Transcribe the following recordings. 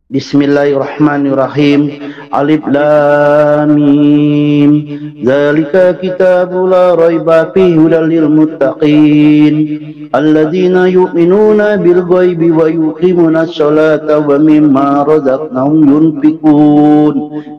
Bismillahirrahmanirrahim. Alif lam mim. Dzalika kitabul la raiba fihi hudal lil muttaqin. Alladzina yu'minuna bil ghaibi wa yuqimuna sholata wa mimma razaqnahum yunfiqun.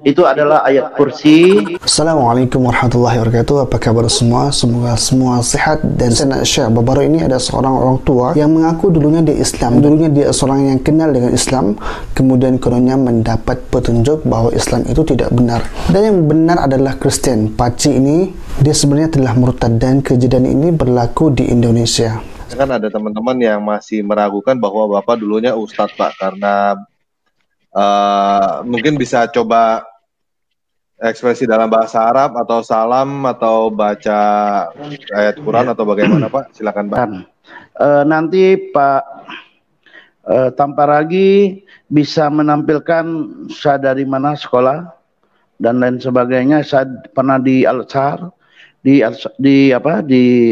Itu adalah ayat kursi. Assalamualaikum warahmatullahi wabarakatuh. Apa kabar semua? Semoga semua sehat. Dan saya nak share, baru-baru ini ada seorang orang tua yang mengaku dulunya dia Islam. Dulunya dia seorang yang kenal dengan Islam, kemudian kononnya mendapat petunjuk bahawa Islam itu tidak benar, dan yang benar adalah Kristian. Pakcik ini dia sebenarnya telah murtad, dan kejadian ini berlaku di Indonesia. Kan ada teman-teman yang masih meragukan bahwa Bapak dulunya Ustadz, Pak, karena mungkin bisa coba ekspresi dalam bahasa Arab atau salam atau baca ayat Quran atau bagaimana, Pak? Silakan, Pak. Nanti Pak Tamparagi bisa menampilkan saya dari mana sekolah dan lain sebagainya. Saya pernah di Al-Azhar, di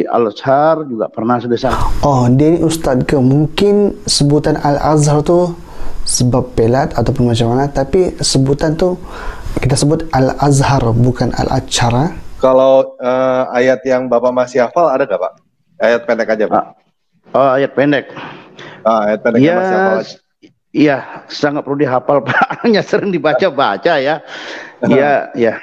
Al-Azhar juga pernah sedesa. Oh, dia ini Ustadz ke? Mungkin sebutan Al-Azhar tu sebab pelat ataupun macam mana, tapi sebutan tu kita sebut Al-Azhar, bukan Al-Azhar. Kalau ayat yang Bapak masih hafal ada nggak, Pak? Ayat pendek aja, Pak. Oh, ayat pendek. Ayat pendek yang masih hafal aja. Iya, sangat perlu dihafal, Pak. Hanya sering dibaca-baca ya. Iya, ya.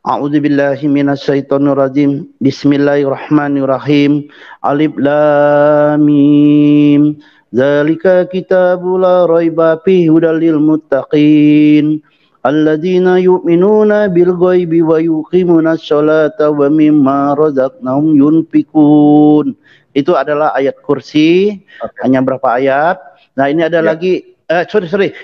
A'udzubillahi minasyaitonirrajim. Bismillahirrahmanirrahim. Alif lam mim. Dzalika kitabul la raiba fihi hudal lil muttaqin. Alladzina yu'minuna bil ghaibi wa yuqimuna sholata wa mimma razaqnahum yunfiqun. Itu adalah ayat kursi. Hanya berapa ayat? Nah, ini ada lagi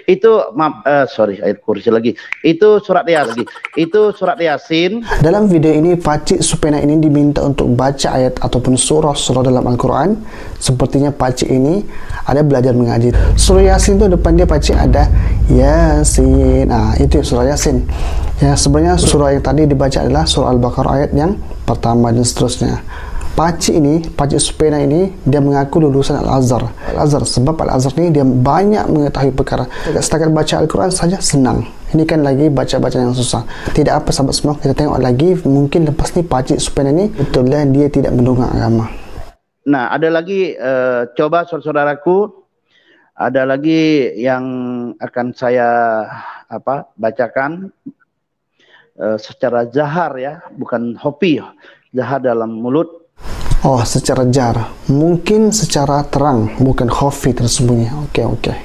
itu ayat kursi lagi. Itu surat Yasin. Itu surat Yasin. Dalam video ini Pakcik Supena ini diminta untuk baca ayat ataupun surah dalam Al-Quran. Sepertinya Pakcik ini ada belajar mengaji. Surah Yasin itu depan dia Pakcik ada Yasin. Nah, itu surah Yasin. Ya, sebenarnya surah yang tadi dibaca adalah surah Al-Baqarah ayat yang pertama dan seterusnya. Pakcik Supena ini dia mengaku lulusan Al-Azhar. Sebab Al-Azhar ini dia banyak mengetahui perkara. Setakat baca Al-Quran saja senang. Ini kan lagi baca-baca yang susah. Tidak apa sahabat semua, kita tengok lagi. Mungkin lepas ni Pakcik Supena ini betulnya dia tidak mendongak agama. Nah, ada lagi coba saudaraku, ada lagi yang akan saya bacakan secara zahar ya, bukan hopi. Zahar dalam mulut. Oh, secara jar. Mungkin secara terang, bukan khafi tersembunyi. Okey.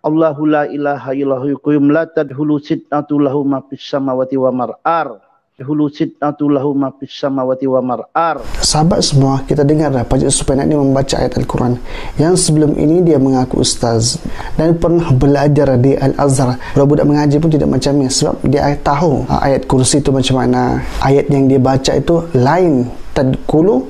Allahu la ilaha illahu yuqim la tadhulu sitnatu lahu ma fis samawati wa mar'ar. Hulu sitnatu lahu ma fis samawati wa mar'ar. Sahabat semua, kita dengar Pakcik Supena ini membaca ayat Al-Quran. Yang sebelum ini dia mengaku ustaz dan pernah belajar di Al-Azhar. Budak-budak mengaji pun tidak macam ni, sebab dia tahu ayat kursi itu macam mana. Ayat yang dia baca itu lain tadkulu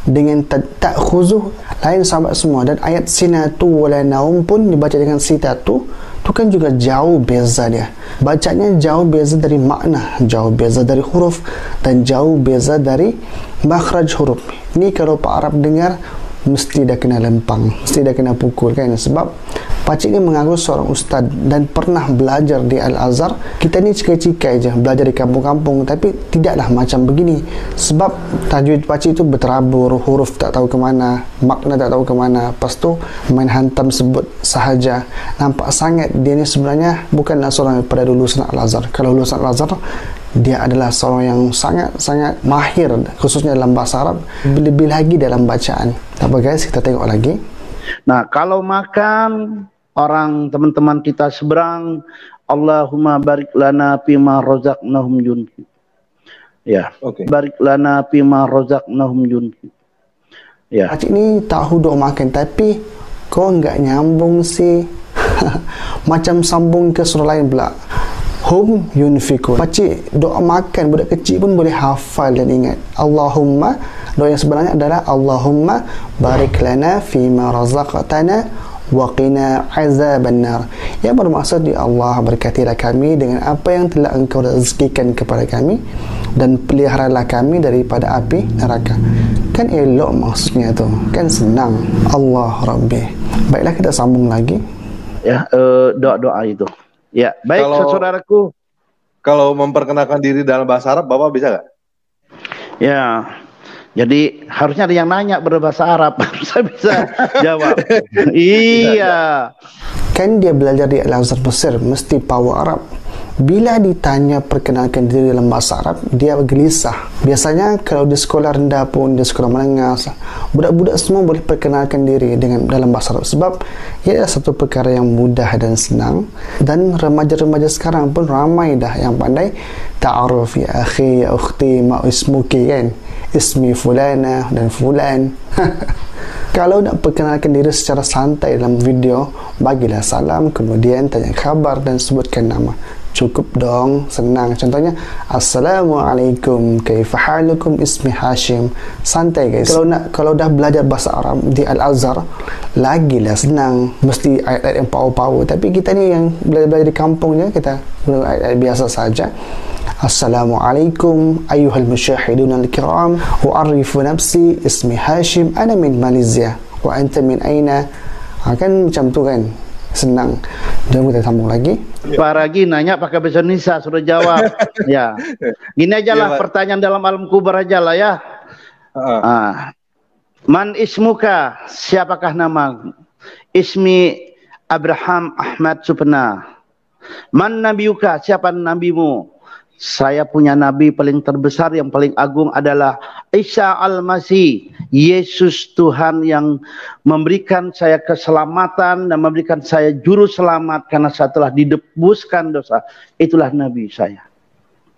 dengan ta'khuzu, lain sahabat semua. Dan ayat sinatu wala naum pun dibaca dengan sitatu, itu kan juga jauh beza dia. Bacanya jauh beza dari makna, jauh beza dari huruf, dan jauh beza dari makhraj huruf. Ini kalau Pak Arab dengar mesti dah kena lempang, mesti dah kena pukul kan. Sebab Pakcik ini mengaku seorang ustaz dan pernah belajar di Al-Azhar. Kita ni cikai-cikai je belajar di kampung-kampung, tapi tidaklah macam begini. Sebab tajwid Pakcik itu berterabur, huruf tak tahu ke mana, makna tak tahu ke mana. Lepas tu main hantam sebut sahaja. Nampak sangat dia ni sebenarnya bukanlah seorang pada lulusan Al-Azhar. Kalau lulusan Al-Azhar, dia adalah seorang yang sangat-sangat mahir, khususnya dalam bahasa Arab, lebih lagi dalam bacaan. Apa guys, kita tengok lagi. Nah, kalau makan orang teman-teman kita seberang, Allahumma barik lana fima razaqnahum yunfiq. Ya, barik lana fima razaqnahum yunfiq. Ya. Pakcik ni tahu doa makan, tapi kau enggak nyambung sih. Macam sambung ke surah lain pula. Hum yunfikun. Pakcik doa makan budak kecil pun boleh hafal dan ingat. Allahumma, doa yang sebenarnya adalah Allahumma barik lana fima razaqtana wa qina azabannar. Yang bermaksud, ya Allah, berkatilah kami dengan apa yang telah Engkau rezekikan kepada kami dan peliharalah kami daripada api neraka. Kan elok maksudnya tu, kan senang. Allah Rabbi. Baiklah, kita sambung lagi. ya doa-doa itu. Ya, baik saudaraku. Kalau memperkenalkan diri dalam bahasa Arab, Bapak bisa nggak? Ya, jadi harusnya ada yang nanya berbahasa Arab, saya bisa jawab. Iya. Kan dia belajar di Al-Azhar Mesir, mesti tahu Arab. Bila ditanya perkenalkan diri dalam bahasa Arab, dia gelisah. Biasanya kalau di sekolah rendah pun, di sekolah menengah, budak-budak semua boleh perkenalkan diri dengan dalam bahasa Arab. Sebab ia adalah satu perkara yang mudah dan senang. Dan remaja-remaja sekarang pun ramai dah yang pandai ta'aruf, ya akhi, ya ukhti, ma ismuki, kan? Ismi fulana dan fulan. Kalau nak perkenalkan diri secara santai dalam video, bagilah salam, kemudian tanya khabar dan sebutkan nama. Cukup dong, senang. Contohnya, Assalamualaikum, kaifa halukum, ismi Hashim. Santai guys. Kalau dah belajar bahasa Arab di Al-Azhar, lagilah senang. Mesti ayat-ayat yang power-power. Tapi kita ni yang belajar di kampungnya, kita guna ayat-ayat biasa saja. Assalamualaikum ayuhal musyahidun al-kiram, u'arifu nafsi, ismi Hashim, ana min Malaysia, wa anta min aina. Kan macam tu kan, senang. Dan kita sambung lagi. Pak Ragi nanya pakai bahasa Indonesia, sudah jawab. Ya, gini aja lah, pertanyaan dalam alam kubur aja lah ya. Man ismuka, siapakah nama? Ismi Abraham Ahmad Supena. Man nabiuka, siapa nabimu? Saya punya nabi paling terbesar yang paling agung adalah Isa Al-Masih, Yesus Tuhan yang memberikan saya keselamatan dan memberikan saya juru selamat karena saya telah didebuskan dosa. Itulah nabi saya.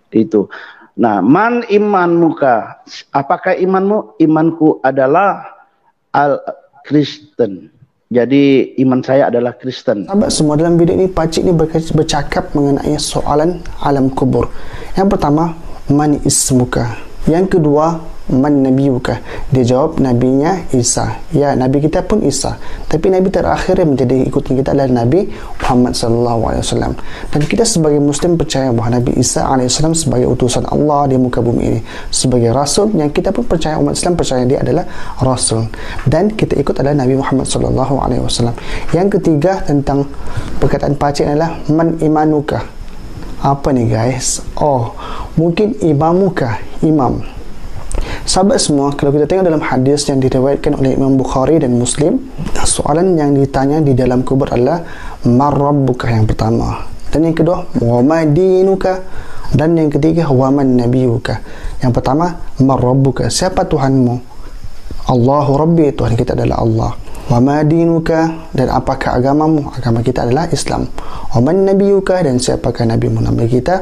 Itu. Nah, man imanmuka, apakah imanmu? Imanku adalah Al-Kristen. Jadi iman saya adalah Kristen. Sahabat semua, dalam video ini Pakcik ni bercakap mengenai soalan alam kubur. Yang pertama, man ismuka. Yang kedua, man nabiyuka. Dia jawab nabinya Isa. Ya, nabi kita pun Isa. Tapi nabi terakhir yang menjadi ikutan kita adalah Nabi Muhammad SAW. Dan kita sebagai Muslim percaya bahawa Nabi Isa AS sebagai utusan Allah di muka bumi ini, sebagai Rasul yang kita pun percaya, umat Islam percaya dia adalah Rasul. Dan kita ikut adalah Nabi Muhammad SAW. Yang ketiga tentang perkataan Pakcik adalah man imanuka. Apa ni guys? Oh, mungkin imamuka, imam. Sahabat semua, kalau kita tengok dalam hadis yang diriwayatkan oleh Imam Bukhari dan Muslim, soalan yang ditanya di dalam kubur adalah man rabbuka yang pertama, dan yang kedua wa ma dinuka, dan yang ketiga wa man nabiyuka. Yang pertama, man rabbuka, siapa Tuhanmu? Allahu Rabbi, Tuhan kita adalah Allah. Wa ma dinuka, dan apakah agamamu? Agama kita adalah Islam. Wa man nabiyuka, dan siapakah nabimu? Nabi kita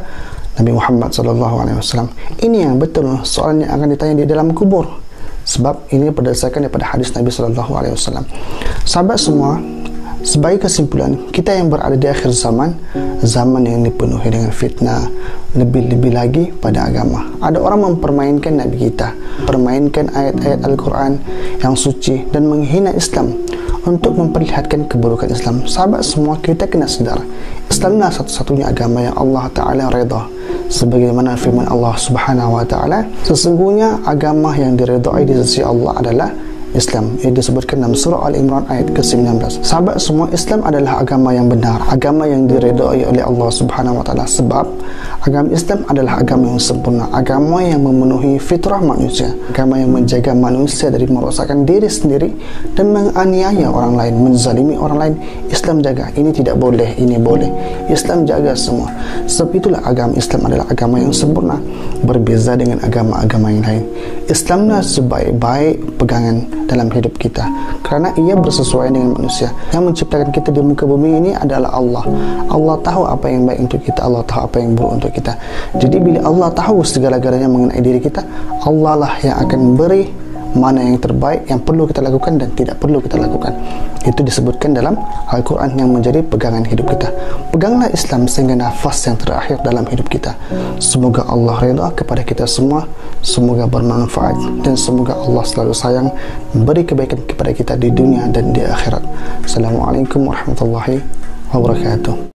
Nabi Muhammad SAW. Ini yang betul soalan yang akan ditanya di dalam kubur. Sebab ini berdasarkan daripada hadis Nabi SAW. Sahabat semua, sebagai kesimpulan, kita yang berada di akhir zaman, zaman yang dipenuhi dengan fitnah, lebih-lebih lagi pada agama. Ada orang mempermainkan Nabi kita, permainkan ayat-ayat Al-Quran yang suci dan menghina Islam untuk memperlihatkan keburukan Islam. Sahabat semua, kita kena sedar, Islamlah satu-satunya agama yang Allah Ta'ala redha. Sebagaimana firman Allah Subhanahu Wa Ta'ala, sesungguhnya agama yang diredai di sisi Allah adalah Islam. Ia disebutkan dalam surah Al-Imran ayat ke-19. Sahabat semua, Islam adalah agama yang benar, agama yang diredai oleh Allah Subhanahu Wa Ta'ala. Sebab agama Islam adalah agama yang sempurna, agama yang memenuhi fitrah manusia, agama yang menjaga manusia dari merosakkan diri sendiri dan menganiaya orang lain, menzalimi orang lain. Islam jaga, ini tidak boleh, ini boleh. Islam jaga semua. Sebab itulah agama Islam adalah agama yang sempurna, berbeza dengan agama-agama yang lain. Islamlah sebaik-baik pegangan dalam hidup kita, kerana ia bersesuaian dengan manusia. Yang menciptakan kita di muka bumi ini adalah Allah. Allah tahu apa yang baik untuk kita, Allah tahu apa yang buruk untuk kita. Jadi bila Allah tahu segala-galanya mengenai diri kita, Allah lah yang akan beri mana yang terbaik, yang perlu kita lakukan dan tidak perlu kita lakukan. Itu disebutkan dalam Al-Quran yang menjadi pegangan hidup kita. Peganglah Islam sehingga nafas yang terakhir dalam hidup kita. Semoga Allah redha kepada kita semua, semoga bermanfaat, dan semoga Allah selalu sayang, beri kebaikan kepada kita di dunia dan di akhirat. Assalamualaikum warahmatullahi wabarakatuh.